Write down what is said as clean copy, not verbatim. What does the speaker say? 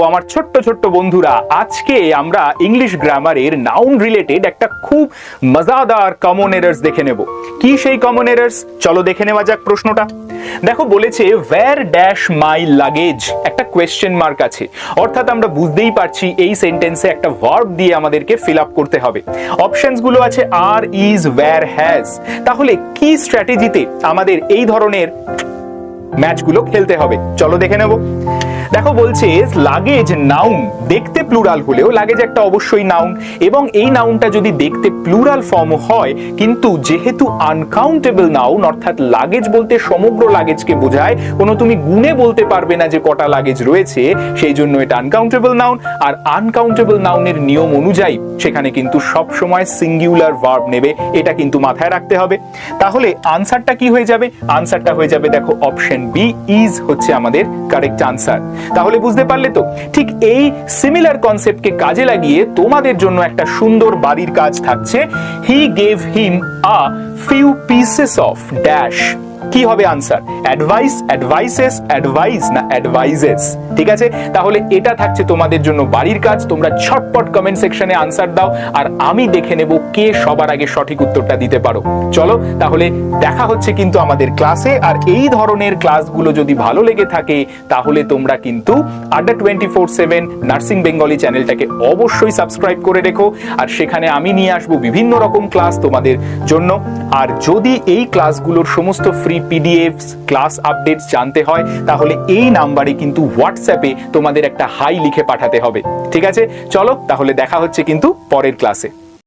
আমার ছোট্ট ছোট্ট বন্ধুরা, আজকে আমরা ইংলিশ গ্রামারের নাউন রিলেটেড একটা খুব মজাদার কমন এরার্স দেখে নেব। কি সেই কমন এরার্স? চলো দেখে নেওয়া যাক প্রশ্নটা। দেখো বলেছে ওয়্যার ড্যাশ মাই লাগেজ, একটা কোয়েশ্চেন মার্ক আছে, অর্থাৎ আমরা বুঝতেই পারছি এই সেন্টেন্সে একটা ভার্ব দিয়ে আমাদেরকে ফিল আপ করতে হবে। অপশনস গুলো আছে আর, ইজ, ওয়্যার, হ্যাজ। তাহলে কি স্ট্র্যাটেজিতে আমাদের এই ধরনের ম্যাচগুলো খেলতে হবে চলো দেখে নেব। দেখো বলছে লাগেজ নাউন, দেখতে প্লুরাল হলেও লাগেজ একটা অবশ্যই নাউন, এবং এই নাউনটা যদি দেখতে প্লুরাল ফর্ম হয়, কিন্তু যেহেতু আনকাউন্টেবল নাউন, অর্থাৎ লাগেজ বলতে সমগ্র লাগেজকে বোঝায়, কোনো তুমি গুণে বলতে পারবে না যে কটা লাগেজ রয়েছে, সেই জন্য এটা আনকাউন্টেবল নাউন। আর আনকাউন্টেবল নাউনের নিয়ম অনুযায়ী সেখানে কিন্তু সব সময় সিঙ্গুলার ভার্ব নেবে, এটা কিন্তু মাথায় রাখতে হবে। তাহলে আনসারটা কি হয়ে যাবে? আনসারটা হয়ে যাবে দেখো অপশন বি, ইজ হচ্ছে আমাদের কারেক্ট আনসার। তাহলে বুঝতে পারলে তো? ঠিক এই সিমিলার কনসেপ্টকে কাজে লাগিয়ে তোমাদের জন্য একটা সুন্দর বাড়ির কাজ থাকছে। He gave him a few pieces of dash. কি হবে আনসার? অ্যাডভাইস, অ্যাডভাইসেস, অ্যাডভাইস না অ্যাডভাইজেস? ঠিক আছে, তাহলে এটা থাকছে তোমাদের জন্য বাড়ির কাজ। তোমরা ঝটপট কমেন্ট সেকশনে আনসার দাও, আর আমি দেখে নেব কে সবার আগে সঠিক উত্তরটা দিতে পারো। চলো তাহলে দেখা হচ্ছে কিন্তু আমাদের ক্লাসে। আর এই ধরনের ক্লাসগুলো যদি ভালো লেগে থাকে তাহলে তোমরা কিন্তু আড্ডা 24/7 নার্সিং বেঙ্গলি চ্যানেলটাকে অবশ্যই সাবস্ক্রাইব করে রেখো, আর সেখানে আমি নিয়ে আসবো বিভিন্ন রকম ক্লাস তোমাদের জন্য। আর যদি এই ক্লাসগুলোর সমস্ত ফ্রি পিডিএফস, ক্লাস আপডেটস জানতে হয়, তাহলে এই নাম্বারে কিন্তু হোয়াটসঅ্যাপে তোমাদের একটা হাই লিখে পাঠাতে হবে। ঠিক আছে, চলো তাহলে দেখা হচ্ছে কিন্তু পরের ক্লাসে।